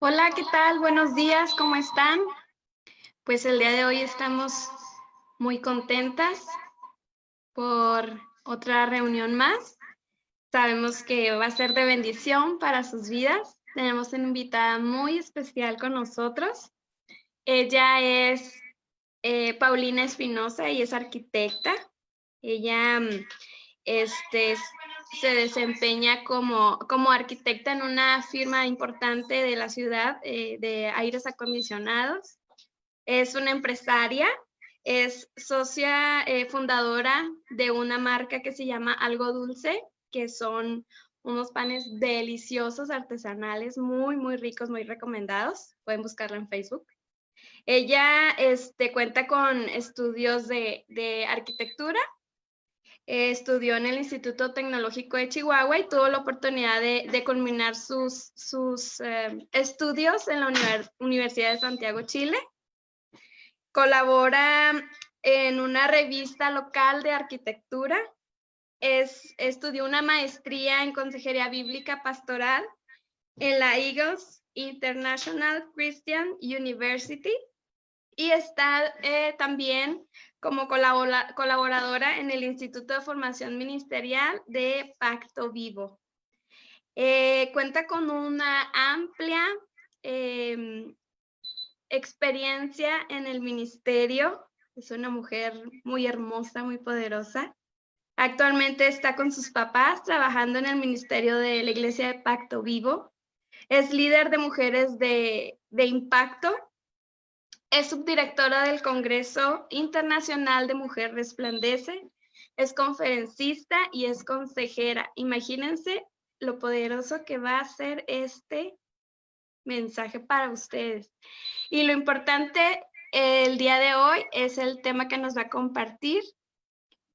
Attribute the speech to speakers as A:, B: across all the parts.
A: Hola, ¿qué tal? Buenos días, ¿cómo están? Pues el día de hoy estamos muy contentas por otra reunión más. Sabemos que va a ser de bendición para sus vidas. Tenemos una invitada muy especial con nosotros. Ella es Paulina Espinosa y es arquitecta. Ella este, se desempeña como arquitecta en una firma importante de la ciudad de aires acondicionados. Es una empresaria, es socia fundadora de una marca que se llama Algo Dulce, que son unos panes deliciosos, artesanales, muy, muy ricos, muy recomendados. Pueden buscarla en Facebook. Ella cuenta con estudios de arquitectura. Estudió en el Instituto Tecnológico de Chihuahua y tuvo la oportunidad de culminar sus estudios en la Universidad de Santiago, Chile. Colabora en una revista local de arquitectura. Estudió una maestría en consejería bíblica pastoral en la Eagles International Christian University y está también como colaboradora en el Instituto de Formación Ministerial de Pacto Vivo. Cuenta con una amplia experiencia en el ministerio. Es una mujer muy hermosa, muy poderosa. Actualmente está con sus papás trabajando en el ministerio de la Iglesia de Pacto Vivo. Es líder de mujeres de impacto. Es subdirectora del Congreso Internacional de Mujer Resplandece. Es conferencista y es consejera. Imagínense lo poderoso que va a ser este mensaje para ustedes. Y lo importante el día de hoy es el tema que nos va a compartir,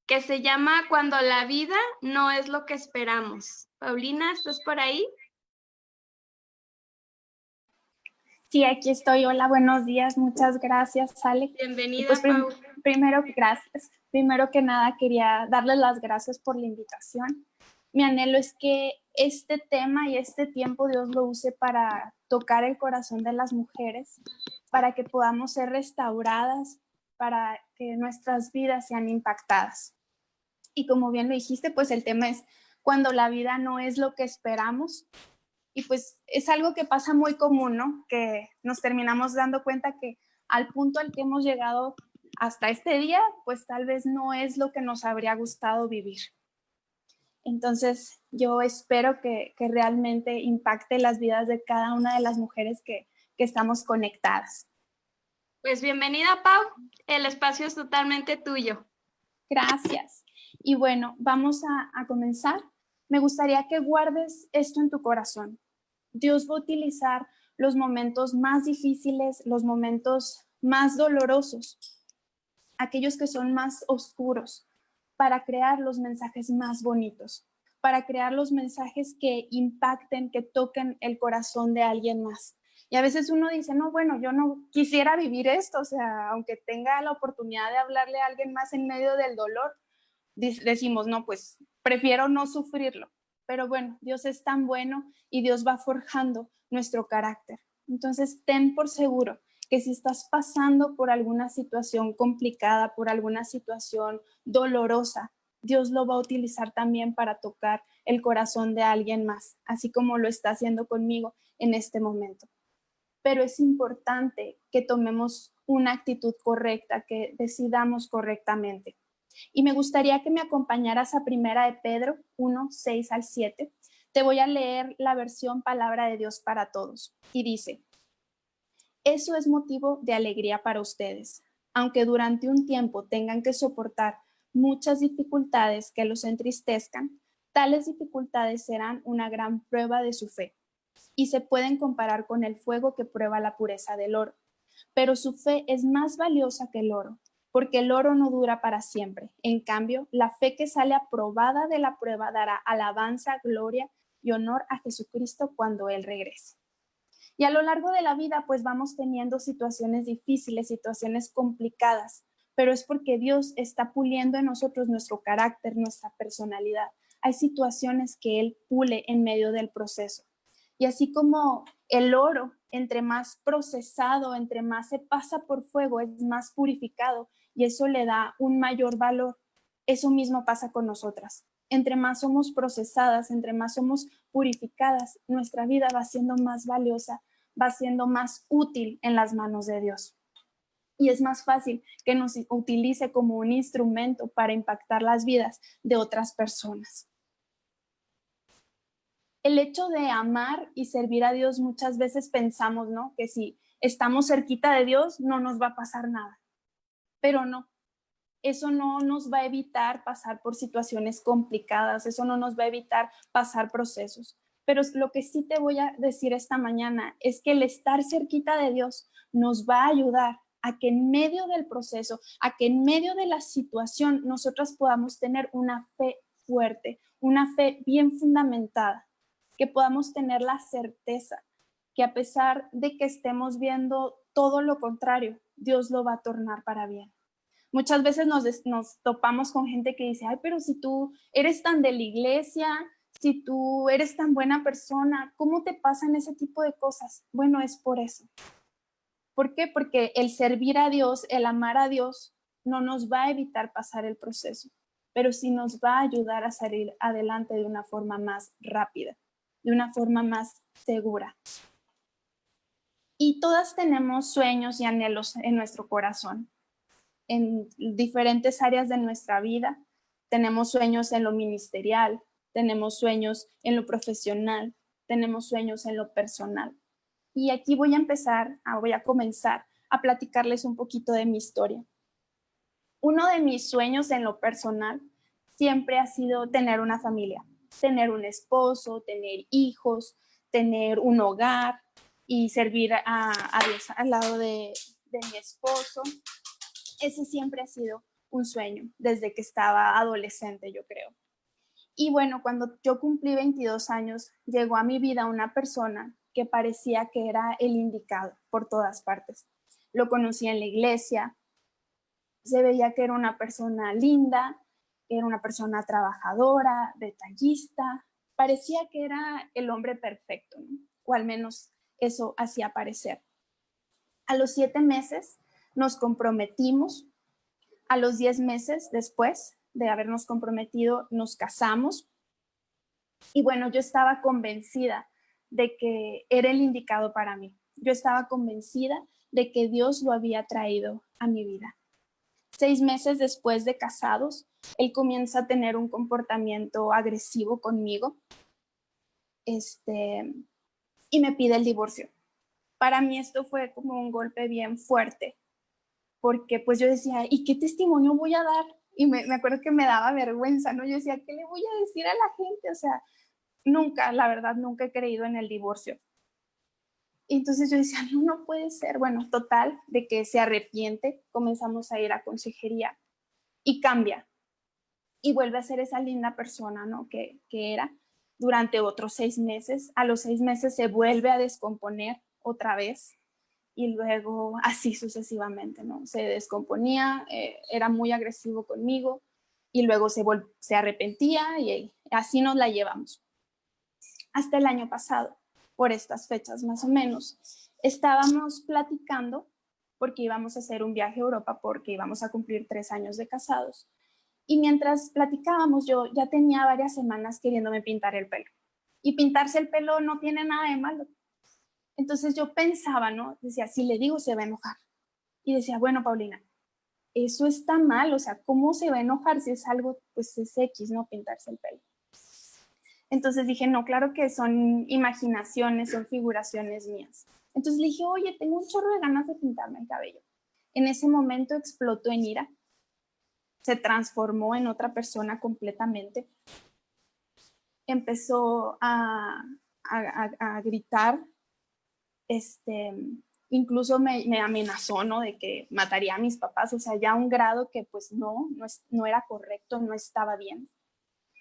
A: que se llama Cuando la vida no es lo que esperamos. Paulina, ¿estás por ahí?
B: Sí, aquí estoy. Hola, buenos días. Muchas gracias, Ale.
A: Bienvenida,
B: pues,
A: Pau.
B: Gracias. Primero que nada, quería darles las gracias por la invitación. Mi anhelo es que este tema y este tiempo Dios lo use para tocar el corazón de las mujeres, para que podamos ser restauradas, para que nuestras vidas sean impactadas. Y como bien lo dijiste, pues el tema es cuando la vida no es lo que esperamos. Y pues es algo que pasa muy común, ¿no? Que nos terminamos dando cuenta que al punto al que hemos llegado hasta este día, pues tal vez no es lo que nos habría gustado vivir. Entonces yo espero que realmente impacte las vidas de cada una de las mujeres que estamos conectadas.
A: Pues bienvenida, Pau. El espacio es totalmente tuyo.
B: Gracias. Y bueno, vamos a comenzar. Me gustaría que guardes esto en tu corazón. Dios va a utilizar los momentos más difíciles, los momentos más dolorosos, aquellos que son más oscuros, para crear los mensajes más bonitos, para crear los mensajes que impacten, que toquen el corazón de alguien más. Y a veces uno dice, no, bueno, yo no quisiera vivir esto, o sea, aunque tenga la oportunidad de hablarle a alguien más en medio del dolor, decimos, no, pues prefiero no sufrirlo. Pero bueno, Dios es tan bueno y Dios va forjando nuestro carácter. Entonces, ten por seguro que si estás pasando por alguna situación complicada, por alguna situación dolorosa, Dios lo va a utilizar también para tocar el corazón de alguien más, así como lo está haciendo conmigo en este momento. Pero es importante que tomemos una actitud correcta, que decidamos correctamente. Y me gustaría que me acompañaras a Primera de Pedro 1, 6 al 7. Te voy a leer la versión Palabra de Dios para Todos. Y dice, eso es motivo de alegría para ustedes, aunque durante un tiempo tengan que soportar muchas dificultades que los entristezcan, tales dificultades serán una gran prueba de su fe y se pueden comparar con el fuego que prueba la pureza del oro. Pero su fe es más valiosa que el oro, porque el oro no dura para siempre. En cambio, la fe que sale aprobada de la prueba dará alabanza, gloria y honor a Jesucristo cuando Él regrese. Y a lo largo de la vida, pues vamos teniendo situaciones difíciles, situaciones complicadas, pero es porque Dios está puliendo en nosotros nuestro carácter, nuestra personalidad. Hay situaciones que Él pule en medio del proceso. Y así como el oro, entre más procesado, entre más se pasa por fuego, es más purificado y eso le da un mayor valor. Eso mismo pasa con nosotras. Entre más somos procesadas, entre más somos purificadas, nuestra vida va siendo más valiosa, va siendo más útil en las manos de Dios. Y es más fácil que nos utilice como un instrumento para impactar las vidas de otras personas. El hecho de amar y servir a Dios, muchas veces pensamos, ¿no?, que si estamos cerquita de Dios no nos va a pasar nada, pero no, eso no nos va a evitar pasar por situaciones complicadas, eso no nos va a evitar pasar procesos. Pero lo que sí te voy a decir esta mañana es que el estar cerquita de Dios nos va a ayudar a que en medio del proceso, a que en medio de la situación, nosotras podamos tener una fe fuerte, una fe bien fundamentada, que podamos tener la certeza que a pesar de que estemos viendo todo lo contrario, Dios lo va a tornar para bien. Muchas veces nos topamos con gente que dice, ay, pero si tú eres tan de la iglesia, si tú eres tan buena persona, ¿cómo te pasan ese tipo de cosas? Bueno, es por eso. ¿Por qué? Porque el servir a Dios, el amar a Dios, no nos va a evitar pasar el proceso, pero sí nos va a ayudar a salir adelante de una forma más rápida, de una forma más segura. Y todas tenemos sueños y anhelos en nuestro corazón, en diferentes áreas de nuestra vida. Tenemos sueños en lo ministerial, tenemos sueños en lo profesional, tenemos sueños en lo personal. Y aquí voy a comenzar a platicarles un poquito de mi historia. Uno de mis sueños en lo personal siempre ha sido tener una familia, tener un esposo, tener hijos, tener un hogar y servir a Dios al lado de mi esposo. Ese siempre ha sido un sueño desde que estaba adolescente, yo creo. Y bueno, cuando yo cumplí 22 años, llegó a mi vida una persona que parecía que era el indicado por todas partes. Lo conocí en la iglesia, se veía que era una persona linda, que era una persona trabajadora, detallista, parecía que era el hombre perfecto, ¿no? O al menos eso hacía parecer. A los 7 meses nos comprometimos. A los 10 meses después de habernos comprometido, nos casamos. Y bueno, yo estaba convencida de que era el indicado para mí. Yo estaba convencida de que Dios lo había traído a mi vida. 6 meses después de casados, él comienza a tener un comportamiento agresivo conmigo, y me pide el divorcio. Para mí esto fue como un golpe bien fuerte, porque pues yo decía, ¿y qué testimonio voy a dar? Y me acuerdo que me daba vergüenza, ¿no? Yo decía, ¿qué le voy a decir a la gente? O sea, nunca, la verdad, nunca he creído en el divorcio. Y entonces yo decía, no, no puede ser. Bueno, total, de que se arrepiente, comenzamos a ir a consejería y cambia. Y vuelve a ser esa linda persona, ¿no? Que era durante otros 6 meses. A los 6 meses se vuelve a descomponer otra vez. Y luego así sucesivamente, ¿no? Se descomponía, era muy agresivo conmigo y luego se arrepentía y así nos la llevamos. Hasta el año pasado, por estas fechas más o menos, estábamos platicando porque íbamos a hacer un viaje a Europa porque íbamos a cumplir 3 años de casados. Y mientras platicábamos, yo ya tenía varias semanas queriéndome pintar el pelo. Y pintarse el pelo no tiene nada de malo. Entonces yo pensaba, ¿no? Decía, si le digo, se va a enojar. Y decía, bueno, Paulina, eso está mal, o sea, ¿cómo se va a enojar si es algo, pues es X, ¿no? Pintarse el pelo. Entonces dije, no, claro que son imaginaciones, son figuraciones mías. Entonces le dije, oye, tengo un chorro de ganas de pintarme el cabello. En ese momento explotó en ira, se transformó en otra persona completamente. Empezó a gritar, incluso me amenazó, ¿no? De que mataría a mis papás, o sea, ya a un grado que pues no era correcto, no estaba bien.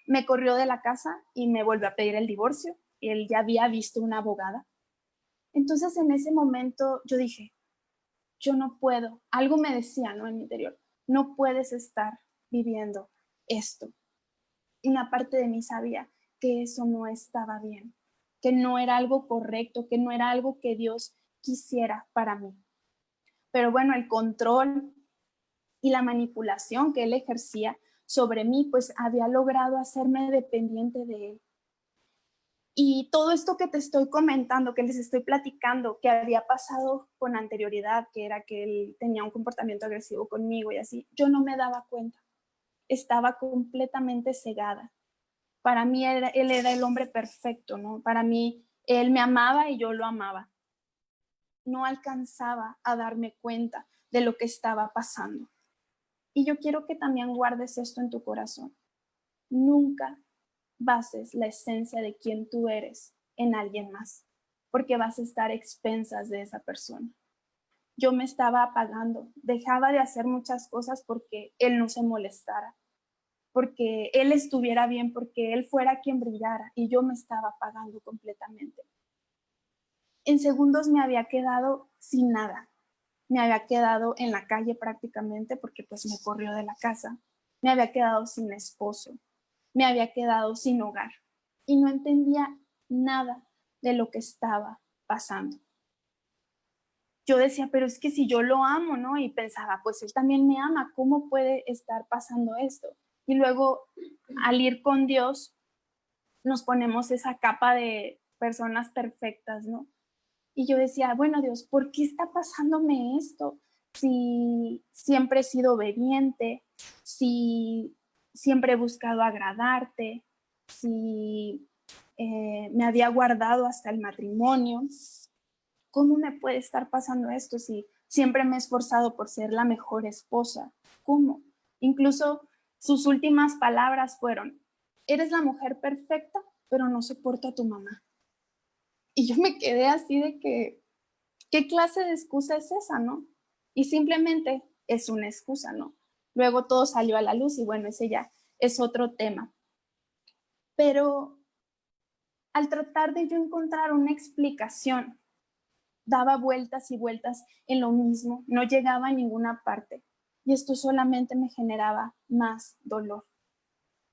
B: Me corrió de la casa y me volvió a pedir el divorcio. Él ya había visto una abogada. Entonces en ese momento yo dije, yo no puedo, algo me decía, ¿no? En mi interior, no puedes estar viviendo esto. Y una parte de mí sabía que eso no estaba bien. que no era algo correcto, que no era algo que Dios quisiera para mí. Pero bueno, el control y la manipulación que él ejercía sobre mí, pues había logrado hacerme dependiente de él. Y todo esto que te estoy comentando, que les estoy platicando, que había pasado con anterioridad, que era que él tenía un comportamiento agresivo conmigo y así, yo no me daba cuenta. Estaba completamente cegada. Para mí él era el hombre perfecto, ¿no? Para mí él me amaba y yo lo amaba. No alcanzaba a darme cuenta de lo que estaba pasando. Y yo quiero que también guardes esto en tu corazón. Nunca bases la esencia de quien tú eres en alguien más, porque vas a estar a expensas de esa persona. Yo me estaba apagando, dejaba de hacer muchas cosas porque él no se molestara, porque él estuviera bien, porque él fuera quien brillara, y yo me estaba apagando completamente. En segundos me había quedado sin nada. Me había quedado en la calle prácticamente porque pues me corrió de la casa. Me había quedado sin esposo. Me había quedado sin hogar. Y no entendía nada de lo que estaba pasando. Yo decía, pero es que si yo lo amo, ¿no? Y pensaba, pues él también me ama, ¿cómo puede estar pasando esto? Y luego, al ir con Dios, nos ponemos esa capa de personas perfectas, ¿no? Y yo decía, bueno, Dios, ¿por qué está pasándome esto? Si siempre he sido obediente, si siempre he buscado agradarte, si me había guardado hasta el matrimonio, ¿cómo me puede estar pasando esto si siempre me he esforzado por ser la mejor esposa? ¿Cómo? Incluso sus últimas palabras fueron, eres la mujer perfecta, pero no soporto a tu mamá. Y yo me quedé así de que, ¿qué clase de excusa es esa, no? Y simplemente es una excusa, ¿no? Luego todo salió a la luz y bueno, ese ya es otro tema. Pero al tratar de yo encontrar una explicación, daba vueltas y vueltas en lo mismo, no llegaba a ninguna parte. Y esto solamente me generaba más dolor.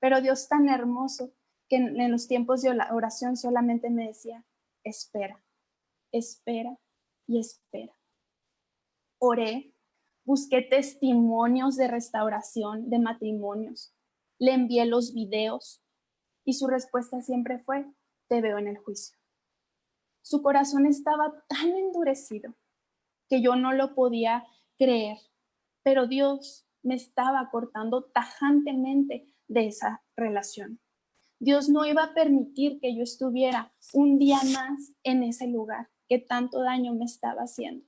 B: Pero Dios tan hermoso que en los tiempos de oración solamente me decía, espera, espera y espera. Oré, busqué testimonios de restauración de matrimonios, le envié los videos y su respuesta siempre fue, te veo en el juicio. Su corazón estaba tan endurecido que yo no lo podía creer, pero Dios me estaba cortando tajantemente de esa relación. Dios no iba a permitir que yo estuviera un día más en ese lugar que tanto daño me estaba haciendo.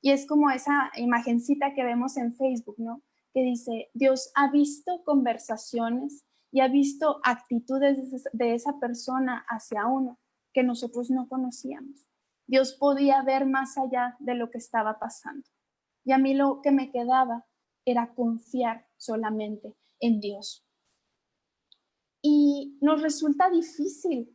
B: Y es como esa imagencita que vemos en Facebook, ¿no? Que dice, Dios ha visto conversaciones y ha visto actitudes de esa persona hacia uno que nosotros no conocíamos. Dios podía ver más allá de lo que estaba pasando. Y a mí lo que me quedaba era confiar solamente en Dios. Y nos resulta difícil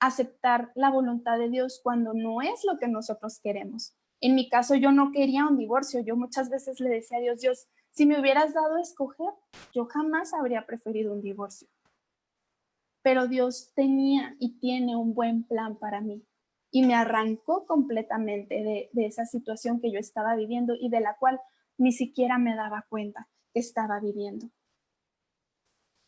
B: aceptar la voluntad de Dios cuando no es lo que nosotros queremos. En mi caso, yo no quería un divorcio. Yo muchas veces le decía a Dios, Dios, si me hubieras dado a escoger, yo jamás habría preferido un divorcio. Pero Dios tenía y tiene un buen plan para mí. Y me arrancó completamente de esa situación que yo estaba viviendo y de la cual ni siquiera me daba cuenta que estaba viviendo.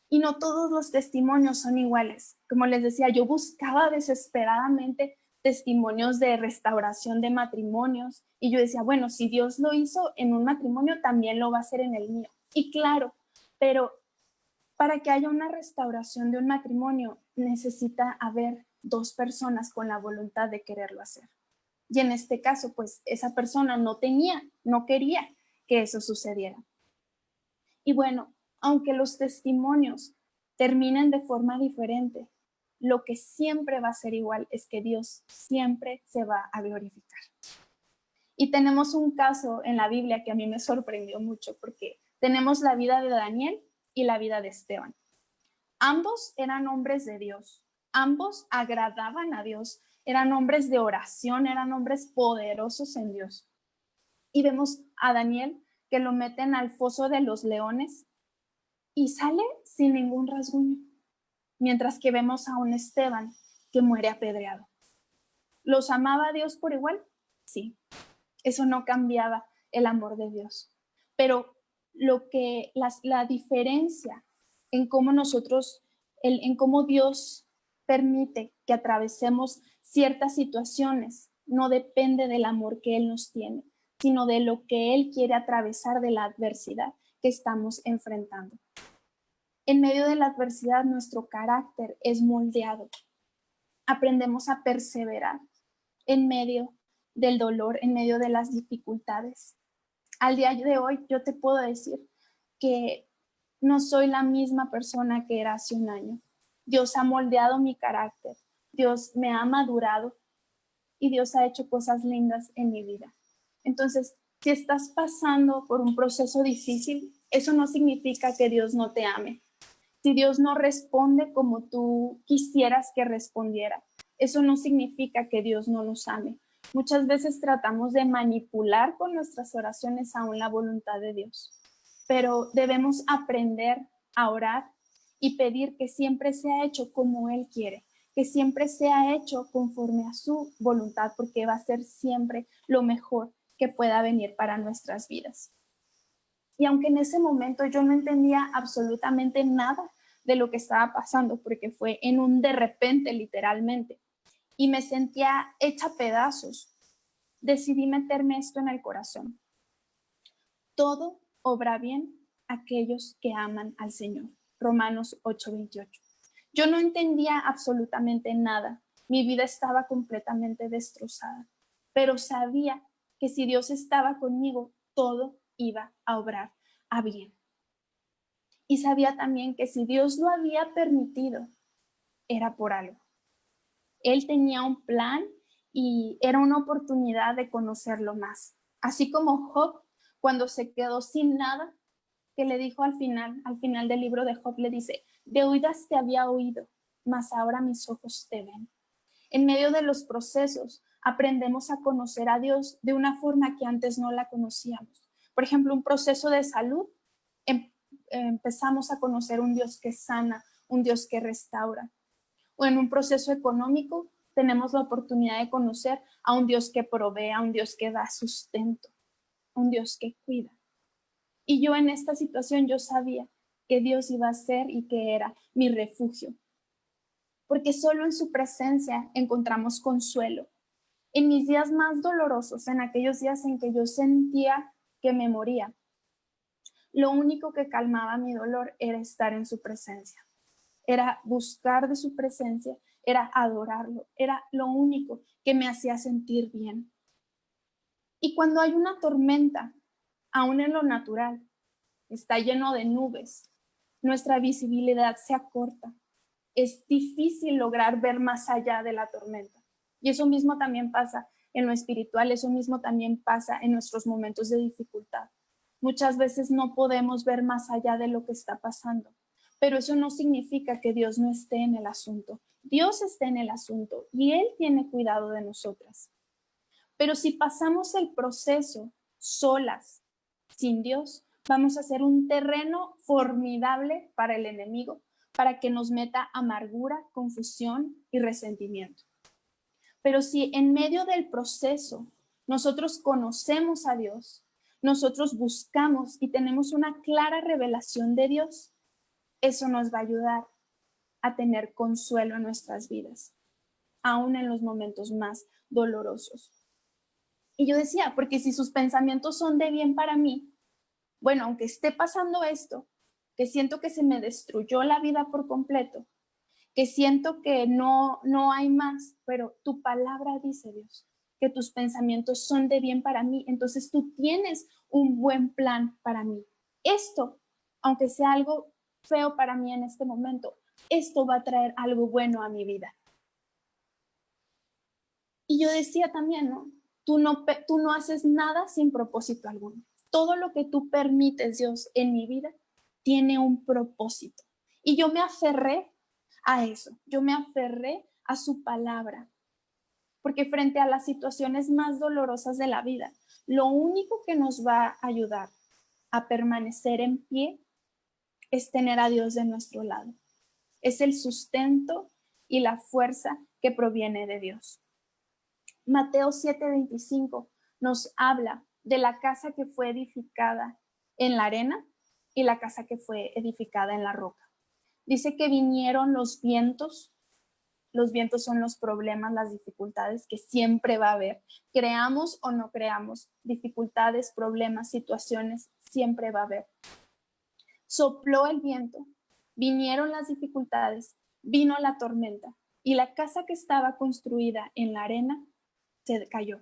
B: Y no todos los testimonios son iguales. Como les decía, yo buscaba desesperadamente testimonios de restauración de matrimonios y yo decía, bueno, si Dios lo hizo en un matrimonio, también lo va a hacer en el mío. Y claro, pero para que haya una restauración de un matrimonio necesita haber dos personas con la voluntad de quererlo hacer. Y en este caso, pues esa persona no quería que eso sucediera. Y bueno, aunque los testimonios terminen de forma diferente, lo que siempre va a ser igual es que Dios siempre se va a glorificar. Y tenemos un caso en la Biblia que a mí me sorprendió mucho porque tenemos la vida de Daniel y la vida de Esteban. Ambos eran hombres de Dios, ambos agradaban a Dios, eran hombres de oración, eran hombres poderosos en Dios. Y vemos a Daniel que lo meten al foso de los leones y sale sin ningún rasguño, mientras que vemos a un Esteban que muere apedreado. ¿Los amaba a Dios por igual? Sí. Eso no cambiaba el amor de Dios. Pero la diferencia en cómo en cómo Dios permite que atravesemos ciertas situaciones no depende del amor que Él nos tiene, sino de lo que Él quiere atravesar de la adversidad que estamos enfrentando. En medio de la adversidad, nuestro carácter es moldeado. Aprendemos a perseverar en medio del dolor, en medio de las dificultades. Al día de hoy, yo te puedo decir que no soy la misma persona que era hace un año. Dios ha moldeado mi carácter, Dios me ha madurado y Dios ha hecho cosas lindas en mi vida. Entonces, si estás pasando por un proceso difícil, eso no significa que Dios no te ame. Si Dios no responde como tú quisieras que respondiera, eso no significa que Dios no nos ame. Muchas veces tratamos de manipular con nuestras oraciones aún la voluntad de Dios, pero debemos aprender a orar y pedir que siempre sea hecho como Él quiere, que siempre sea hecho conforme a su voluntad, porque va a ser siempre lo mejor que pueda venir para nuestras vidas. Y aunque en ese momento yo no entendía absolutamente nada de lo que estaba pasando, porque fue en un de repente literalmente, y me sentía hecha pedazos, decidí meterme esto en el corazón. Todo obra bien a aquellos que aman al Señor. Romanos 8:28. Yo no entendía absolutamente nada. Mi vida estaba completamente destrozada, pero sabía que si Dios estaba conmigo, todo iba a obrar a bien. Y sabía también que si Dios lo había permitido, era por algo. Él tenía un plan y era una oportunidad de conocerlo más. Así como Job, cuando se quedó sin nada, que le dijo al final del libro de Job, le dice, de oídas te había oído, mas ahora mis ojos te ven. En medio de los procesos, aprendemos a conocer a Dios de una forma que antes no la conocíamos. Por ejemplo, un proceso de salud, empezamos a conocer un Dios que sana, un Dios que restaura. O en un proceso económico, tenemos la oportunidad de conocer a un Dios que provee, a un Dios que da sustento, a un Dios que cuida. Y yo en esta situación yo sabía que Dios iba a ser y que era mi refugio, porque solo en su presencia encontramos consuelo. En mis días más dolorosos, en aquellos días en que yo sentía que me moría, lo único que calmaba mi dolor era estar en su presencia, era buscar de su presencia, era adorarlo, era lo único que me hacía sentir bien. Y cuando hay una tormenta, aún en lo natural, está lleno de nubes, nuestra visibilidad se acorta. Es difícil lograr ver más allá de la tormenta. Y eso mismo también pasa en lo espiritual, eso mismo también pasa en nuestros momentos de dificultad. Muchas veces no podemos ver más allá de lo que está pasando, pero eso no significa que Dios no esté en el asunto. Dios está en el asunto y Él tiene cuidado de nosotras. Pero si pasamos el proceso solas, sin Dios, vamos a ser un terreno formidable para el enemigo, para que nos meta amargura, confusión y resentimiento. Pero si en medio del proceso nosotros conocemos a Dios, nosotros buscamos y tenemos una clara revelación de Dios, eso nos va a ayudar a tener consuelo en nuestras vidas, aún en los momentos más dolorosos. Y yo decía, porque si sus pensamientos son de bien para mí, bueno, aunque esté pasando esto, que siento que se me destruyó la vida por completo, que siento que no hay más, pero tu palabra dice, Dios, que tus pensamientos son de bien para mí, entonces tú tienes un buen plan para mí. Esto, aunque sea algo feo para mí en este momento, esto va a traer algo bueno a mi vida. Y yo decía también, ¿no? Tú no haces nada sin propósito alguno. Todo lo que tú permites, Dios, en mi vida, tiene un propósito. Y yo me aferré a eso. Yo me aferré a su palabra. Porque frente a las situaciones más dolorosas de la vida, lo único que nos va a ayudar a permanecer en pie es tener a Dios de nuestro lado. Es el sustento y la fuerza que proviene de Dios. Mateo 7:25 nos habla de la casa que fue edificada en la arena y la casa que fue edificada en la roca. Dice que vinieron los vientos son los problemas, las dificultades que siempre va a haber. Creamos o no creamos, dificultades, problemas, situaciones, siempre va a haber. Sopló el viento, vinieron las dificultades, vino la tormenta y la casa que estaba construida en la arena se cayó.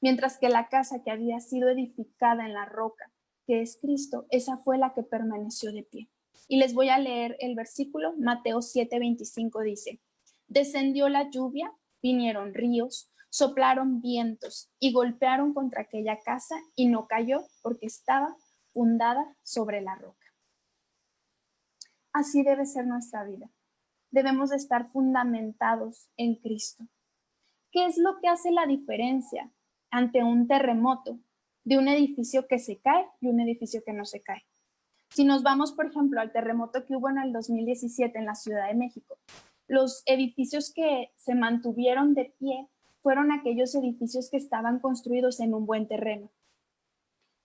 B: Mientras que la casa que había sido edificada en la roca, que es Cristo, esa fue la que permaneció de pie. Y les voy a leer el versículo. Mateo 7:25 dice: descendió la lluvia, vinieron ríos, soplaron vientos y golpearon contra aquella casa y no cayó porque estaba fundada sobre la roca. Así debe ser nuestra vida. Debemos de estar fundamentados en Cristo. ¿Qué es lo que hace la diferencia ante un terremoto de un edificio que se cae y un edificio que no se cae? Si nos vamos, por ejemplo, al terremoto que hubo en el 2017 en la Ciudad de México, los edificios que se mantuvieron de pie fueron aquellos edificios que estaban construidos en un buen terreno.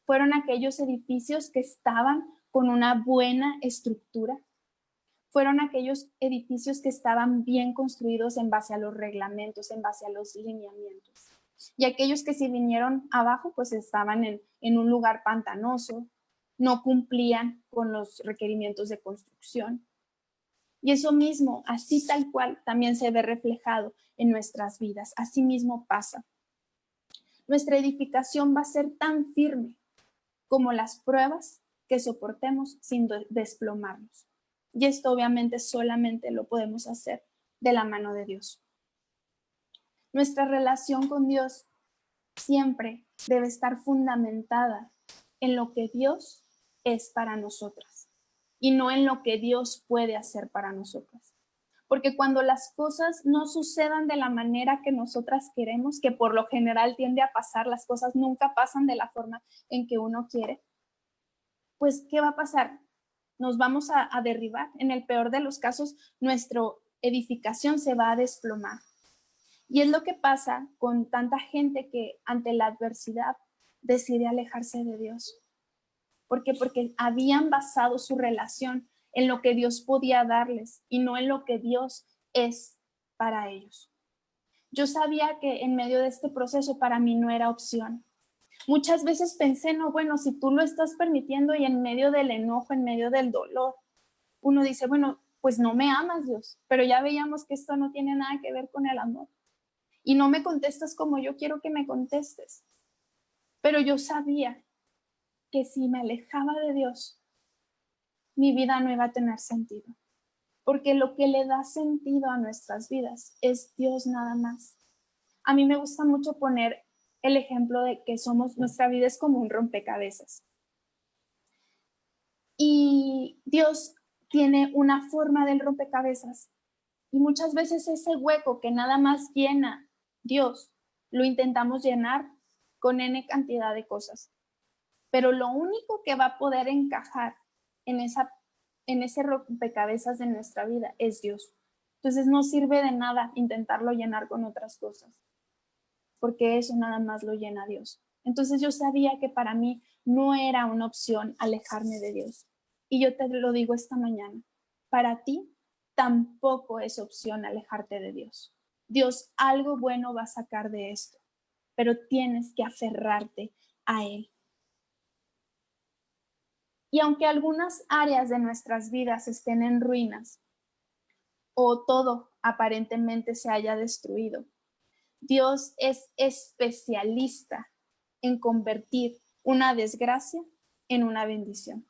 B: Fueron aquellos edificios que estaban con una buena estructura. Fueron aquellos edificios que estaban bien construidos en base a los reglamentos, en base a los lineamientos. Y aquellos que si vinieron abajo, pues estaban en un lugar pantanoso, no cumplían con los requerimientos de construcción. Y eso mismo, así tal cual, también se ve reflejado en nuestras vidas. Así mismo pasa. Nuestra edificación va a ser tan firme como las pruebas que soportemos sin desplomarnos. Y esto obviamente solamente lo podemos hacer de la mano de Dios. Nuestra relación con Dios siempre debe estar fundamentada en lo que Dios es para nosotras y no en lo que Dios puede hacer para nosotras. Porque cuando las cosas no sucedan de la manera que nosotras queremos, que por lo general tiende a pasar, las cosas nunca pasan de la forma en que uno quiere, pues ¿qué va a pasar? Nos vamos a derribar. En el peor de los casos, nuestra edificación se va a desplomar. Y es lo que pasa con tanta gente que ante la adversidad decide alejarse de Dios. ¿Por qué? Porque habían basado su relación en lo que Dios podía darles y no en lo que Dios es para ellos. Yo sabía que en medio de este proceso para mí no era opción. Muchas veces pensé, no, bueno, si tú lo estás permitiendo y en medio del enojo, en medio del dolor, uno dice, bueno, pues no me amas, Dios, pero ya veíamos que esto no tiene nada que ver con el amor. Y no me contestas como yo quiero que me contestes. Pero yo sabía que si me alejaba de Dios, mi vida no iba a tener sentido. Porque lo que le da sentido a nuestras vidas es Dios nada más. A mí me gusta mucho poner el ejemplo de que nuestra vida es como un rompecabezas. Y Dios tiene una forma del rompecabezas. Y muchas veces ese hueco que nada más llena Dios, lo intentamos llenar con N cantidad de cosas. Pero lo único que va a poder encajar en ese rompecabezas de nuestra vida es Dios. Entonces no sirve de nada intentarlo llenar con otras cosas, porque eso nada más lo llena Dios. Entonces yo sabía que para mí no era una opción alejarme de Dios. Y yo te lo digo esta mañana, para ti tampoco es opción alejarte de Dios. Dios algo bueno va a sacar de esto, pero tienes que aferrarte a Él. Y aunque algunas áreas de nuestras vidas estén en ruinas o todo aparentemente se haya destruido, Dios es especialista en convertir una desgracia en una bendición.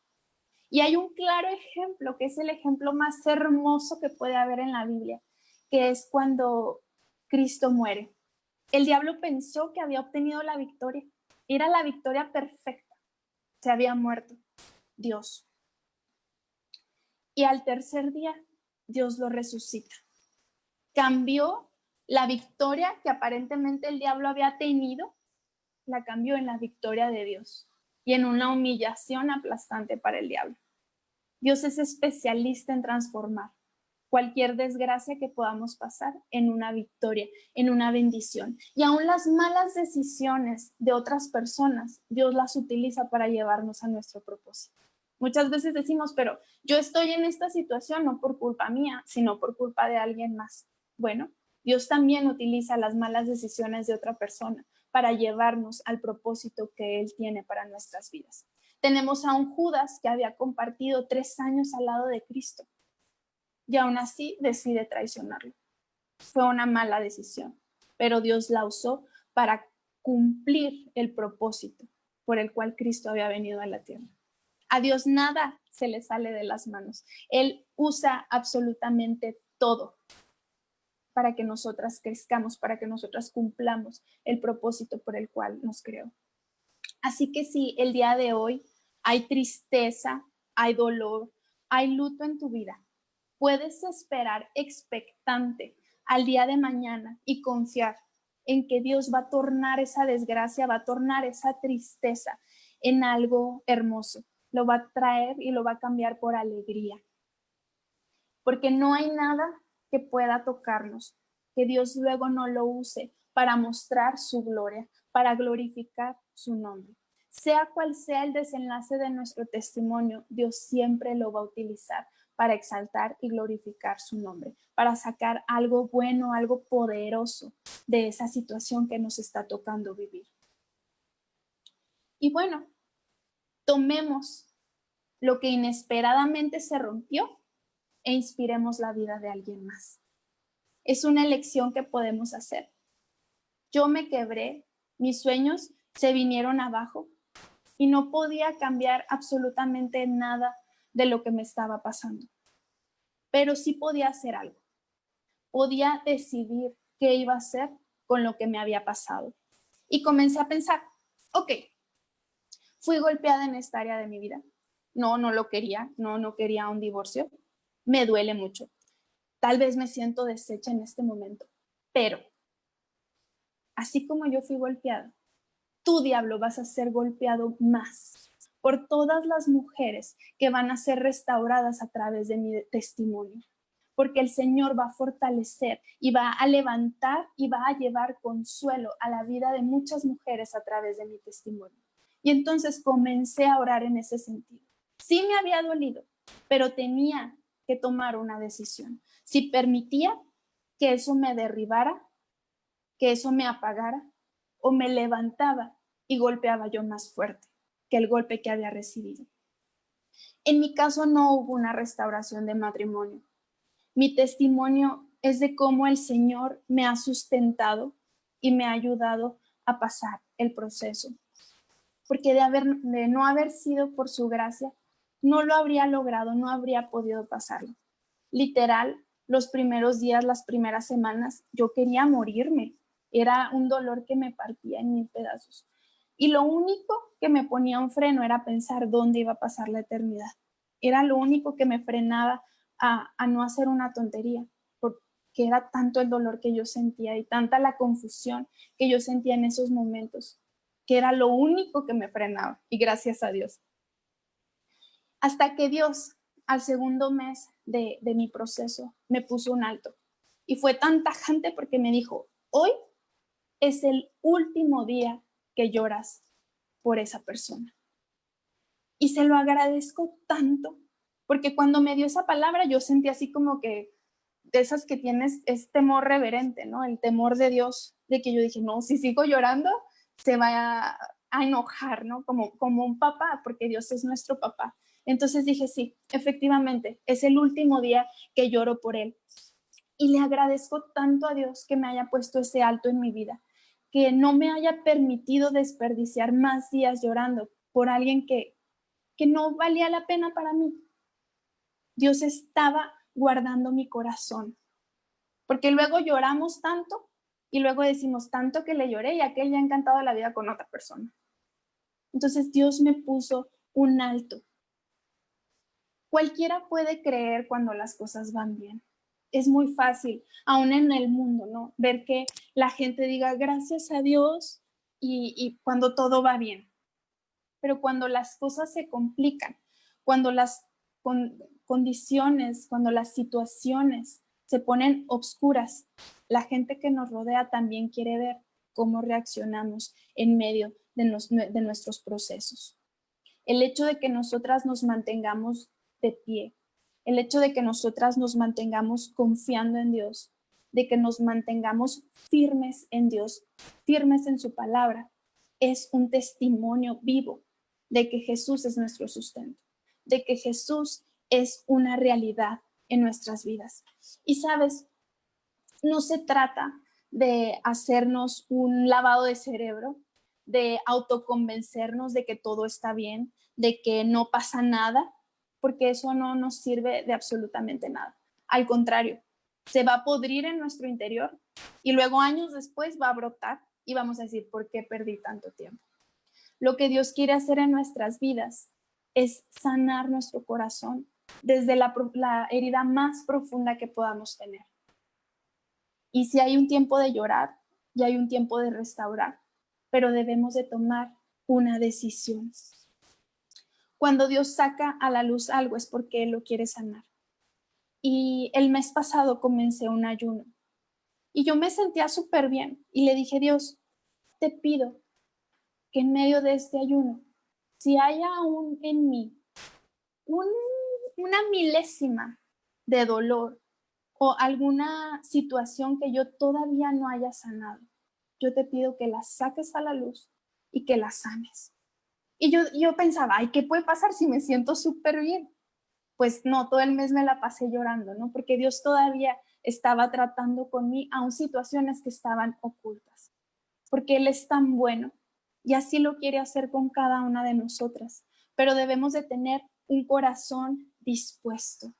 B: Y hay un claro ejemplo, que es el ejemplo más hermoso que puede haber en la Biblia, que es cuando Cristo muere. El diablo pensó que había obtenido la victoria. Era la victoria perfecta. Se había muerto Dios. Y al tercer día, Dios lo resucita. Cambió la victoria que aparentemente el diablo había tenido, la cambió en la victoria de Dios y en una humillación aplastante para el diablo. Dios es especialista en transformar. cualquier desgracia que podamos pasar en una victoria, en una bendición. Y aún las malas decisiones de otras personas, Dios las utiliza para llevarnos a nuestro propósito. Muchas veces decimos, pero yo estoy en esta situación no por culpa mía, sino por culpa de alguien más. Bueno, Dios también utiliza las malas decisiones de otra persona para llevarnos al propósito que Él tiene para nuestras vidas. Tenemos a un Judas que había compartido 3 años al lado de Cristo y aún así decide traicionarlo. Fue una mala decisión, pero Dios la usó para cumplir el propósito por el cual Cristo había venido a la tierra. A Dios nada se le sale de las manos. Él usa absolutamente todo para que nosotras crezcamos, para que nosotras cumplamos el propósito por el cual nos creó. Así que si el día de hoy hay tristeza, hay dolor, hay luto en tu vida, puedes esperar expectante al día de mañana y confiar en que Dios va a tornar esa desgracia, va a tornar esa tristeza en algo hermoso. Lo va a traer y lo va a cambiar por alegría. Porque no hay nada que pueda tocarnos, que Dios luego no lo use para mostrar su gloria, para glorificar su nombre. Sea cual sea el desenlace de nuestro testimonio, Dios siempre lo va a utilizar para exaltar y glorificar su nombre, para sacar algo bueno, algo poderoso de esa situación que nos está tocando vivir. Y bueno, tomemos lo que inesperadamente se rompió e inspiremos la vida de alguien más. Es una elección que podemos hacer. Yo me quebré, mis sueños se vinieron abajo y no podía cambiar absolutamente nada de lo que me estaba pasando. Pero sí podía hacer algo. Podía decidir qué iba a hacer con lo que me había pasado. Y comencé a pensar, ok, fui golpeada en esta área de mi vida. No lo quería, no quería un divorcio. Me duele mucho. Tal vez me siento deshecha en este momento, pero así como yo fui golpeada, tú, diablo, vas a ser golpeado más por todas las mujeres que van a ser restauradas a través de mi testimonio. Porque el Señor va a fortalecer y va a levantar y va a llevar consuelo a la vida de muchas mujeres a través de mi testimonio. Y entonces comencé a orar en ese sentido. Sí me había dolido, pero tenía que tomar una decisión. Si permitía que eso me derribara, que eso me apagara, o me levantaba y golpeaba yo más fuerte que el golpe que había recibido. En mi caso no hubo una restauración de matrimonio. Mi testimonio es de cómo el Señor me ha sustentado y me ha ayudado a pasar el proceso. Porque de no haber sido por su gracia, no lo habría logrado, no habría podido pasarlo. Literal, los primeros días, las primeras semanas, yo quería morirme. Era un dolor que me partía en 1000 pedazos. Y lo único que me ponía un freno era pensar dónde iba a pasar la eternidad. Era lo único que me frenaba a no hacer una tontería, porque era tanto el dolor que yo sentía y tanta la confusión que yo sentía en esos momentos, que era lo único que me frenaba. Y gracias a Dios. Hasta que Dios, al segundo mes de mi proceso, me puso un alto. Y fue tan tajante porque me dijo, hoy es el último día que lloras por esa persona. Y se lo agradezco tanto, porque cuando me dio esa palabra yo sentí así como que de esas que tienes es temor reverente, ¿no? El temor de Dios, de que yo dije, no, si sigo llorando, se va a enojar, ¿no? Como un papá, porque Dios es nuestro papá. Entonces dije, sí, efectivamente, es el último día que lloro por él. Y le agradezco tanto a Dios que me haya puesto ese alto en mi vida, que no me haya permitido desperdiciar más días llorando por alguien que no valía la pena para mí. Dios estaba guardando mi corazón, porque luego lloramos tanto y luego decimos tanto que le lloré y aquel ya ha encantado la vida con otra persona. Entonces Dios me puso un alto. Cualquiera puede creer cuando las cosas van bien. Es muy fácil, aún en el mundo, ¿no? Ver que la gente diga gracias a Dios y cuando todo va bien. Pero cuando las cosas se complican, cuando las condiciones, cuando las situaciones se ponen obscuras, la gente que nos rodea también quiere ver cómo reaccionamos en medio de nuestros procesos. El hecho de que nosotras nos mantengamos de pie, el hecho de que nosotras nos mantengamos confiando en Dios, de que nos mantengamos firmes en Dios, firmes en su palabra, es un testimonio vivo de que Jesús es nuestro sustento, de que Jesús es una realidad en nuestras vidas. Y sabes, no se trata de hacernos un lavado de cerebro, de autoconvencernos de que todo está bien, de que no pasa nada, porque eso no nos sirve de absolutamente nada. Al contrario, se va a podrir en nuestro interior y luego años después va a brotar y vamos a decir, ¿por qué perdí tanto tiempo? Lo que Dios quiere hacer en nuestras vidas es sanar nuestro corazón desde la herida más profunda que podamos tener. Y si hay un tiempo de llorar y hay un tiempo de restaurar, pero debemos de tomar una decisión. Cuando Dios saca a la luz algo es porque Él lo quiere sanar. Y el mes pasado comencé un ayuno y yo me sentía súper bien y le dije, Dios, te pido que en medio de este ayuno, si hay aún en mí una milésima de dolor o alguna situación que yo todavía no haya sanado, yo te pido que la saques a la luz y que la sanes. Y yo pensaba, ay, ¿qué puede pasar si me siento súper bien? Pues no, todo el mes me la pasé llorando, ¿no? Porque Dios todavía estaba tratando con mí aún situaciones que estaban ocultas. Porque Él es tan bueno y así lo quiere hacer con cada una de nosotras. Pero debemos de tener un corazón dispuesto.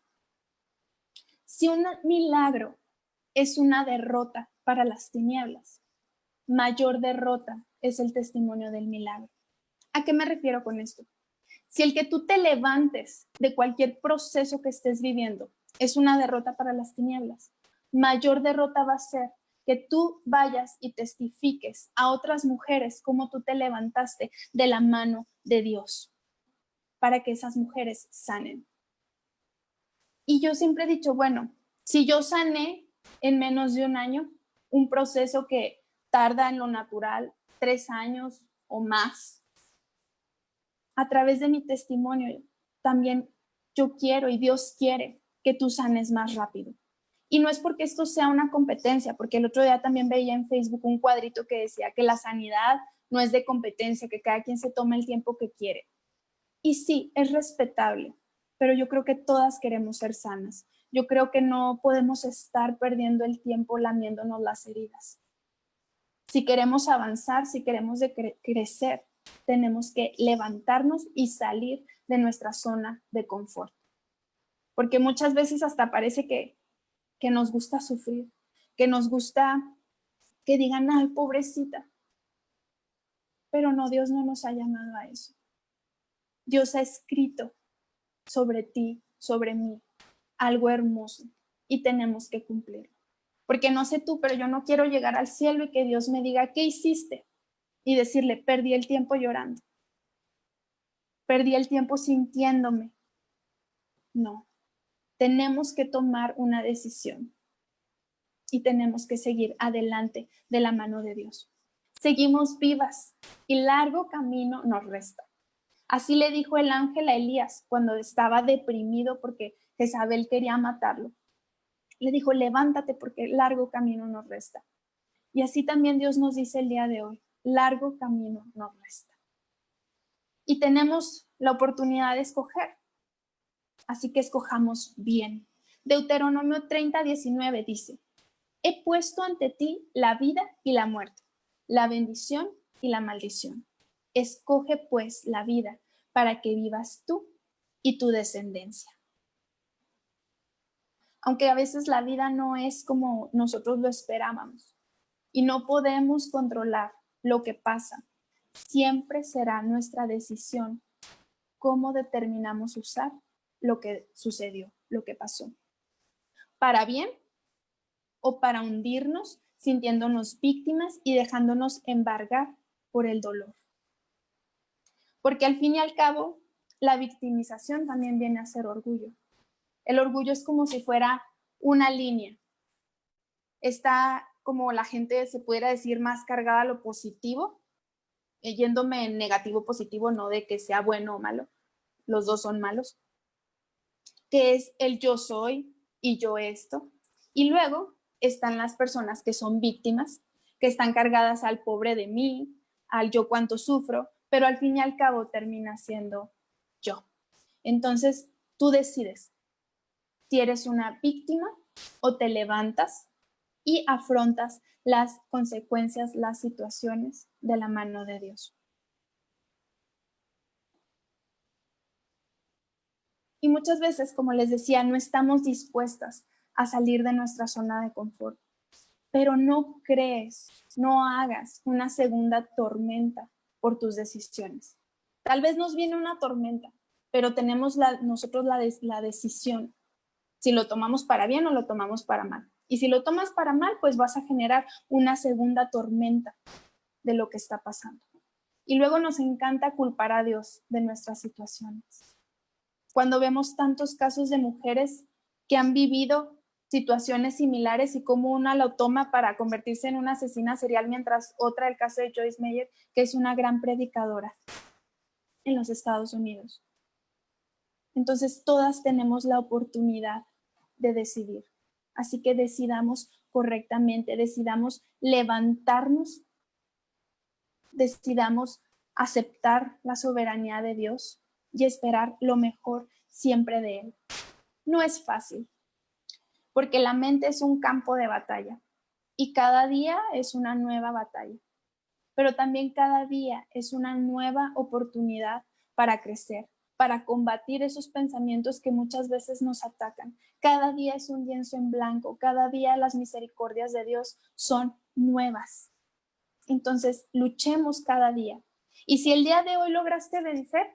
B: Si un milagro es una derrota para las tinieblas, mayor derrota es el testimonio del milagro. ¿A qué me refiero con esto? Si el que tú te levantes de cualquier proceso que estés viviendo es una derrota para las tinieblas, mayor derrota va a ser que tú vayas y testifiques a otras mujeres cómo tú te levantaste de la mano de Dios para que esas mujeres sanen. Y yo siempre he dicho, bueno, si yo sané en menos de un año, un proceso que tarda en lo natural 3 años o más, a través de mi testimonio, también yo quiero y Dios quiere que tú sanes más rápido. Y no es porque esto sea una competencia, porque el otro día también veía en Facebook un cuadrito que decía que la sanidad no es de competencia, que cada quien se tome el tiempo que quiere. Y sí, es respetable, pero yo creo que todas queremos ser sanas. Yo creo que no podemos estar perdiendo el tiempo lamiéndonos las heridas. Si queremos avanzar, si queremos crecer, tenemos que levantarnos y salir de nuestra zona de confort. Porque muchas veces hasta parece que nos gusta sufrir, que nos gusta que digan, ay, pobrecita. Pero no, Dios no nos ha llamado a eso. Dios ha escrito sobre ti, sobre mí, algo hermoso y tenemos que cumplirlo. Porque no sé tú, pero yo no quiero llegar al cielo y que Dios me diga, ¿qué hiciste? Y decirle, perdí el tiempo llorando. Perdí el tiempo sintiéndome. No, tenemos que tomar una decisión y tenemos que seguir adelante de la mano de Dios. Seguimos vivas y largo camino nos resta. Así le dijo el ángel a Elías cuando estaba deprimido porque Jezabel quería matarlo. Le dijo, levántate porque largo camino nos resta. Y así también Dios nos dice el día de hoy, largo camino nos resta. Y tenemos la oportunidad de escoger. Así que escojamos bien. Deuteronomio 30:19 dice, he puesto ante ti la vida y la muerte, la bendición y la maldición. Escoge pues la vida para que vivas tú y tu descendencia. Aunque a veces la vida no es como nosotros lo esperábamos y no podemos controlar lo que pasa, siempre será nuestra decisión cómo determinamos usar lo que sucedió, lo que pasó. Para bien o para hundirnos sintiéndonos víctimas y dejándonos embargar por el dolor. Porque al fin y al cabo, la victimización también viene a ser orgullo. El orgullo es como si fuera una línea. Está, como la gente se pudiera decir, más cargada a lo positivo, yéndome en negativo positivo, no de que sea bueno o malo, los dos son malos, que es el yo soy y yo esto. Y luego están las personas que son víctimas, que están cargadas al pobre de mí, al yo cuánto sufro, pero al fin y al cabo termina siendo yo. Entonces, tú decides si eres una víctima o te levantas y afrontas las consecuencias, las situaciones de la mano de Dios. Y muchas veces, como les decía, no estamos dispuestas a salir de nuestra zona de confort. Pero no crees, no hagas una segunda tormenta por tus decisiones. Tal vez nos viene una tormenta, pero tenemos nosotros la decisión si lo tomamos para bien o lo tomamos para mal. Y si lo tomas para mal, pues vas a generar una segunda tormenta de lo que está pasando. Y luego nos encanta culpar a Dios de nuestras situaciones. Cuando vemos tantos casos de mujeres que han vivido situaciones similares y cómo una lo toma para convertirse en una asesina serial, mientras otra, el caso de Joyce Meyer, que es una gran predicadora en los Estados Unidos. Entonces, todas tenemos la oportunidad de decidir. Así que decidamos correctamente, decidamos levantarnos, decidamos aceptar la soberanía de Dios y esperar lo mejor siempre de Él. No es fácil, porque la mente es un campo de batalla y cada día es una nueva batalla, pero también cada día es una nueva oportunidad para crecer, para combatir esos pensamientos que muchas veces nos atacan. Cada día es un lienzo en blanco, cada día las misericordias de Dios son nuevas. Entonces, luchemos cada día. Y si el día de hoy lograste vencer,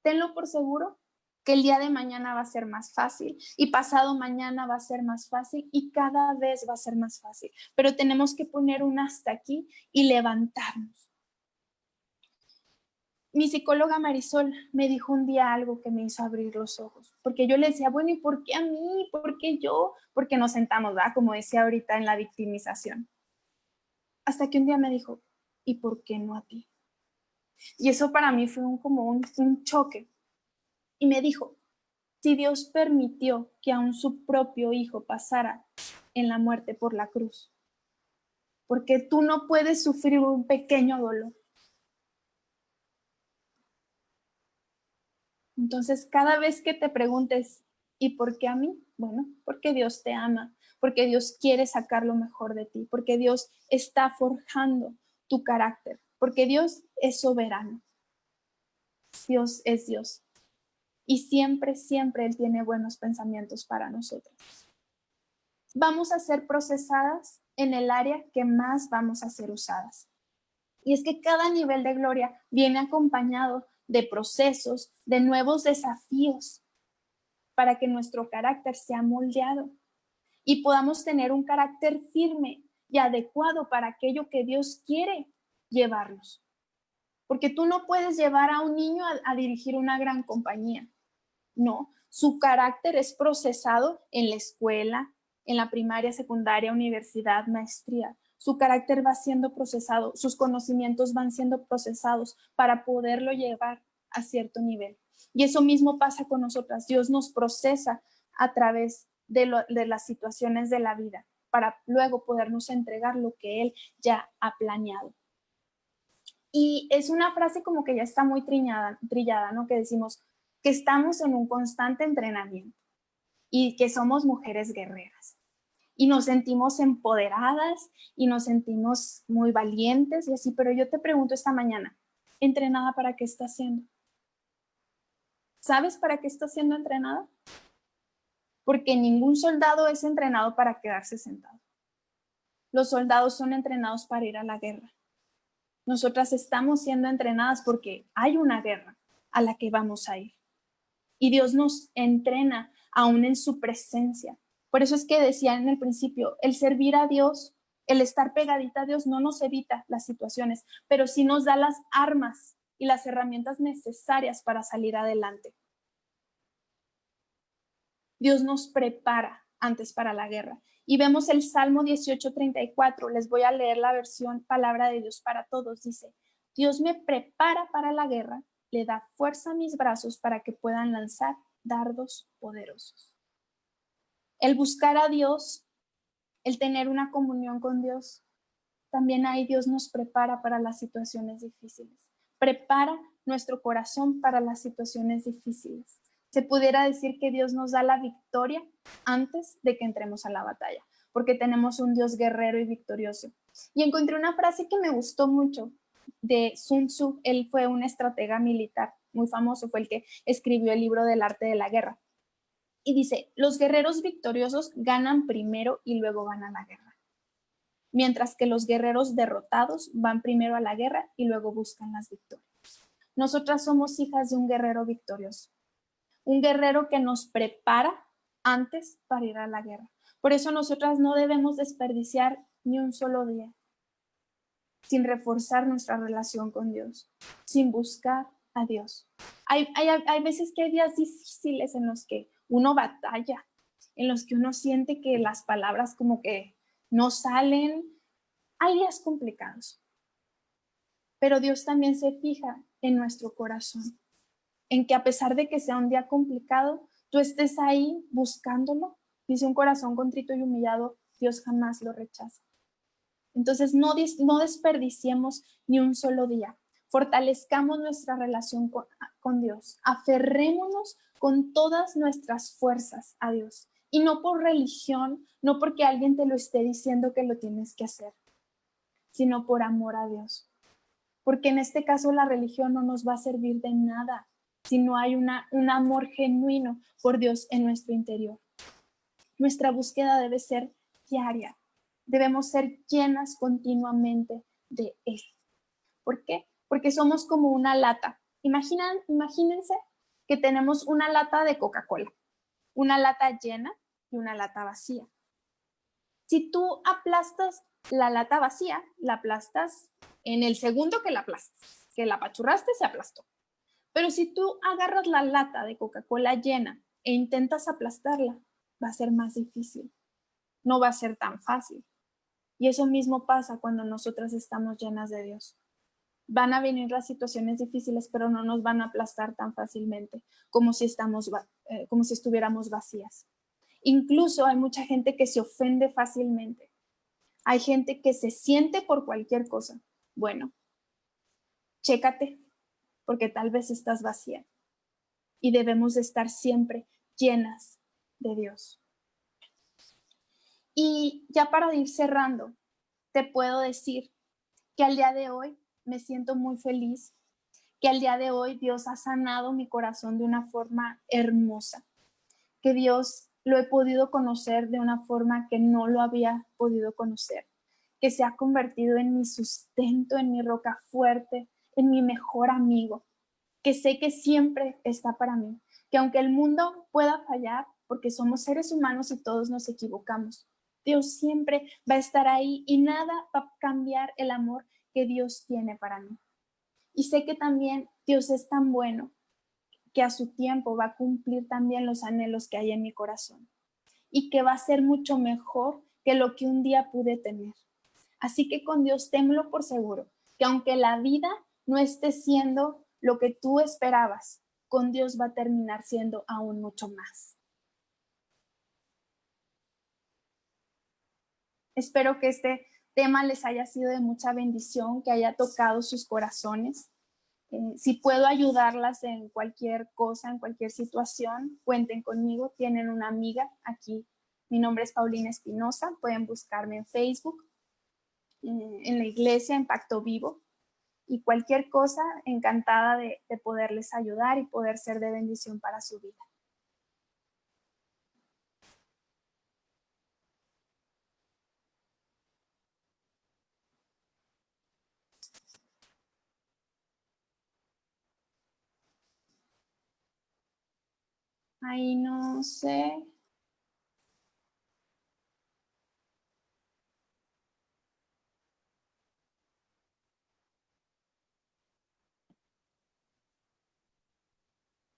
B: tenlo por seguro que el día de mañana va a ser más fácil y pasado mañana va a ser más fácil y cada vez va a ser más fácil. Pero tenemos que poner un hasta aquí y levantarnos. Mi psicóloga Marisol me dijo un día algo que me hizo abrir los ojos, porque yo le decía, bueno, ¿y por qué a mí? ¿Por qué yo? Porque nos sentamos, ¿verdad? Como decía ahorita, en la victimización. Hasta que un día me dijo, ¿y por qué no a ti? Y eso para mí fue como un choque. Y me dijo, si Dios permitió que aún su propio hijo pasara en la muerte por la cruz, porque tú no puedes sufrir un pequeño dolor. Entonces, cada vez que te preguntes, ¿y por qué a mí? Bueno, porque Dios te ama, porque Dios quiere sacar lo mejor de ti, porque Dios está forjando tu carácter, porque Dios es soberano. Dios es Dios. Y siempre, siempre Él tiene buenos pensamientos para nosotros. Vamos a ser procesadas en el área que más vamos a ser usadas. Y es que cada nivel de gloria viene acompañado de procesos, de nuevos desafíos para que nuestro carácter sea moldeado y podamos tener un carácter firme y adecuado para aquello que Dios quiere llevarnos. Porque tú no puedes llevar a un niño a dirigir una gran compañía. No, su carácter es procesado en la escuela, en la primaria, secundaria, universidad, maestría. Su carácter va siendo procesado, sus conocimientos van siendo procesados para poderlo llevar a cierto nivel. Y eso mismo pasa con nosotras. Dios nos procesa a través de las situaciones de la vida para luego podernos entregar lo que Él ya ha planeado. Y es una frase como que ya está muy trillada, ¿no? Que decimos que estamos en un constante entrenamiento y que somos mujeres guerreras. Y nos sentimos empoderadas y nos sentimos muy valientes y así, pero yo te pregunto esta mañana, ¿entrenada para qué estás siendo? ¿Sabes para qué estás siendo entrenada? Porque ningún soldado es entrenado para quedarse sentado. Los soldados son entrenados para ir a la guerra. Nosotras estamos siendo entrenadas porque hay una guerra a la que vamos a ir. Y Dios nos entrena aún en su presencia. Por eso es que decía en el principio, el servir a Dios, el estar pegadita a Dios no nos evita las situaciones, pero sí nos da las armas y las herramientas necesarias para salir adelante. Dios nos prepara antes para la guerra. Y vemos el Salmo 18:34. Les voy a leer la versión Palabra de Dios para Todos. Dice, Dios me prepara para la guerra, le da fuerza a mis brazos para que puedan lanzar dardos poderosos. El buscar a Dios, el tener una comunión con Dios, también ahí Dios nos prepara para las situaciones difíciles. Prepara nuestro corazón para las situaciones difíciles. Se pudiera decir que Dios nos da la victoria antes de que entremos a la batalla, porque tenemos un Dios guerrero y victorioso. Y encontré una frase que me gustó mucho de Sun Tzu. Él fue un estratega militar muy famoso, fue el que escribió el libro del arte de la guerra. Y dice, los guerreros victoriosos ganan primero y luego van a la guerra, mientras que los guerreros derrotados van primero a la guerra y luego buscan las victorias. Nosotras somos hijas de un guerrero victorioso, un guerrero que nos prepara antes para ir a la guerra. Por eso nosotras no debemos desperdiciar ni un solo día sin reforzar nuestra relación con Dios, sin buscar a Dios. Hay veces que hay días difíciles en los que uno batalla, en los que uno siente que las palabras como que no salen. Hay días complicados, pero Dios también se fija en nuestro corazón, en que a pesar de que sea un día complicado, tú estés ahí buscándolo. Dice, un corazón contrito y humillado, Dios jamás lo rechaza. Entonces, no desperdiciemos ni un solo día. Fortalezcamos nuestra relación con Dios. Aferrémonos con todas nuestras fuerzas a Dios. Y no por religión, no porque alguien te lo esté diciendo que lo tienes que hacer, sino por amor a Dios. Porque en este caso la religión no nos va a servir de nada si no hay un amor genuino por Dios en nuestro interior. Nuestra búsqueda debe ser diaria. Debemos ser llenas continuamente de Él. ¿Por qué? Porque somos como una lata. Imagínense que tenemos una lata de Coca-Cola, una lata llena y una lata vacía. Si tú aplastas la lata vacía, la aplastas en el segundo que la aplastas, que la apachurraste, se aplastó. Pero si tú agarras la lata de Coca-Cola llena e intentas aplastarla, va a ser más difícil. No va a ser tan fácil. Y eso mismo pasa cuando nosotras estamos llenas de Dios. Van a venir las situaciones difíciles, pero no nos van a aplastar tan fácilmente como si estuviéramos vacías. Incluso hay mucha gente que se ofende fácilmente. Hay gente que se siente por cualquier cosa. Bueno, chécate, porque tal vez estás vacía. Y debemos de estar siempre llenas de Dios. Y ya para ir cerrando, te puedo decir que al día de hoy me siento muy feliz, que al día de hoy Dios ha sanado mi corazón de una forma hermosa, que Dios lo he podido conocer de una forma que no lo había podido conocer, que se ha convertido en mi sustento, en mi roca fuerte, en mi mejor amigo, que sé que siempre está para mí, que aunque el mundo pueda fallar, porque somos seres humanos y todos nos equivocamos, Dios siempre va a estar ahí y nada va a cambiar el amor que Dios tiene para mí. Y sé que también Dios es tan bueno que a su tiempo va a cumplir también los anhelos que hay en mi corazón y que va a ser mucho mejor que lo que un día pude tener. Así que con Dios tenlo por seguro, que aunque la vida no esté siendo lo que tú esperabas, con Dios va a terminar siendo aún mucho más. Espero que este tema les haya sido de mucha bendición, que haya tocado sus corazones. Si puedo ayudarlas en cualquier cosa, en cualquier situación, cuenten conmigo. Tienen una amiga aquí. Mi nombre es Paulina Espinosa. Pueden buscarme en Facebook, en la iglesia, en Pacto Vivo. Y cualquier cosa, encantada de poderles ayudar y poder ser de bendición para su vida. Ahí no sé.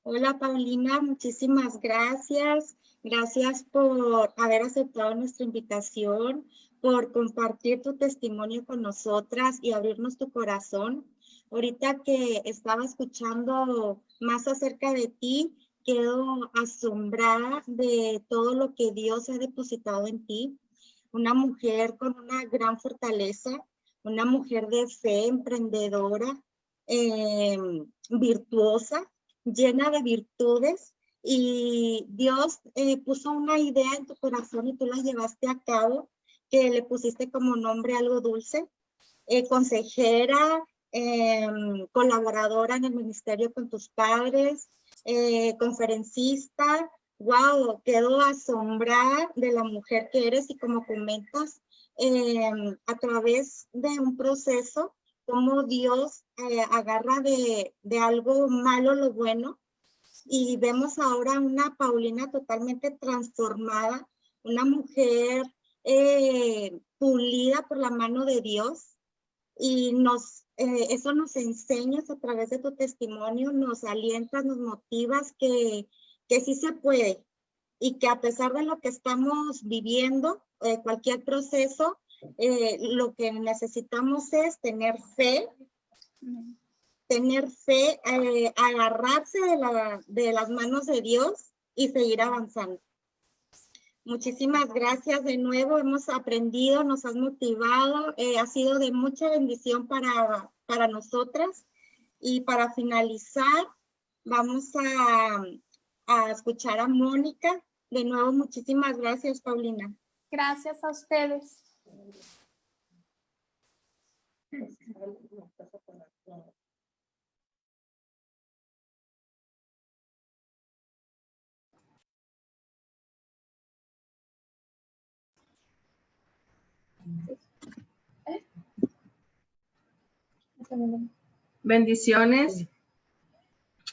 C: Hola Paulina, muchísimas gracias. Gracias por haber aceptado nuestra invitación, por compartir tu testimonio con nosotras y abrirnos tu corazón. Ahorita que estaba escuchando más acerca de ti, quedo asombrada de todo lo que Dios ha depositado en ti. Una mujer con una gran fortaleza, una mujer de fe, emprendedora, virtuosa, llena de virtudes, y Dios puso una idea en tu corazón y tú la llevaste a cabo, que le pusiste como nombre algo dulce, consejera, colaboradora en el ministerio con tus padres, conferencista. Wow, quedo asombrada de la mujer que eres y como comentas, a través de un proceso, cómo Dios agarra de algo malo lo bueno, y vemos ahora una Paulina totalmente transformada, una mujer pulida por la mano de Dios, y eso nos enseñas a través de tu testimonio, nos alientas, nos motivas que sí se puede, y que a pesar de lo que estamos viviendo, cualquier proceso, lo que necesitamos es tener fe, agarrarse de las manos de Dios y seguir avanzando. Muchísimas gracias de nuevo, hemos aprendido, nos has motivado, ha sido de mucha bendición para nosotras. Y para finalizar, vamos a escuchar a Mónica. De nuevo, muchísimas gracias, Paulina.
B: Gracias a ustedes.
D: Bendiciones,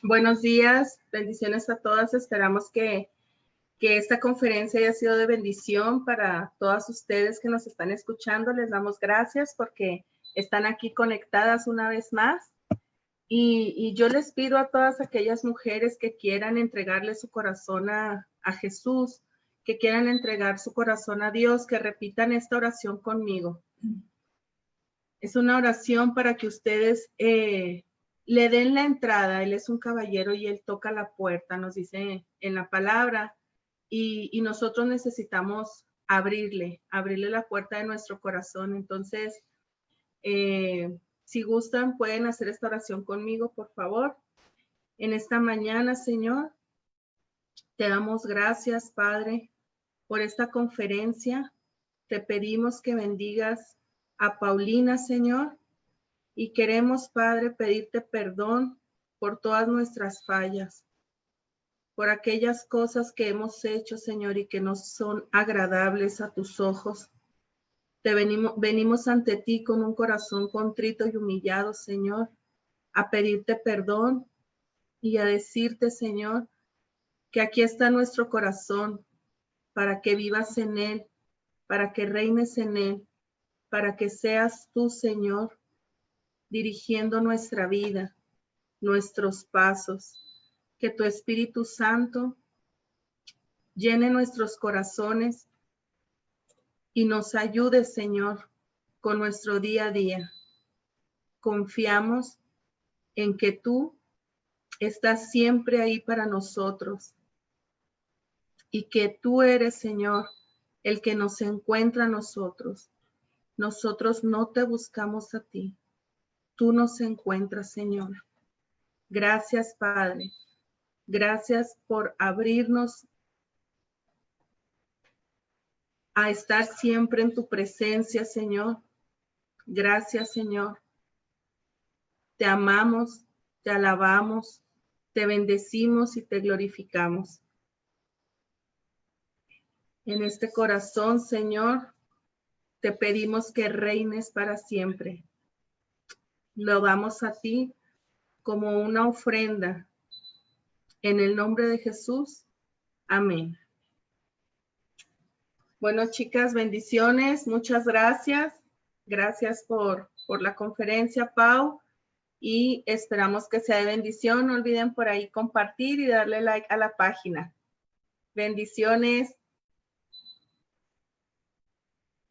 D: buenos días, bendiciones a todas. Esperamos que esta conferencia haya sido de bendición para todas ustedes que nos están escuchando. Les damos gracias porque están aquí conectadas una vez más. Y yo les pido a todas aquellas mujeres que quieran entregarle su corazón a Jesús, que quieran entregar su corazón a Dios, que repitan esta oración conmigo. Es una oración para que ustedes le den la entrada. Él es un caballero y él toca la puerta, nos dice en la palabra, y nosotros necesitamos abrirle la puerta de nuestro corazón. Entonces, si gustan, pueden hacer esta oración conmigo, por favor. En esta mañana, Señor, te damos gracias, Padre, por esta conferencia. Te pedimos que bendigas a Paulina, Señor, y queremos, Padre, pedirte perdón por todas nuestras fallas, por aquellas cosas que hemos hecho, Señor, y que no son agradables a tus ojos. Venimos ante ti con un corazón contrito y humillado, Señor, a pedirte perdón y a decirte, Señor, que aquí está nuestro corazón para que vivas en él, para que reines en él, para que seas tú, Señor, dirigiendo nuestra vida, nuestros pasos, que tu Espíritu Santo llene nuestros corazones y nos ayude, Señor, con nuestro día a día. Confiamos en que tú estás siempre ahí para nosotros y que tú eres, Señor, el que nos encuentra a nosotros. Nosotros no te buscamos a ti, tú nos encuentras, Señor. Gracias, Padre. Gracias por abrirnos a estar siempre en tu presencia, Señor. Gracias, Señor. Te amamos, te alabamos, te bendecimos y te glorificamos. En este corazón, Señor, te pedimos que reines para siempre. Lo damos a ti como una ofrenda. En el nombre de Jesús. Amén. Bueno, chicas, bendiciones. Muchas gracias. Gracias por la conferencia, Pau. y esperamos que sea de bendición. No olviden por ahí compartir y darle like a la página. Bendiciones.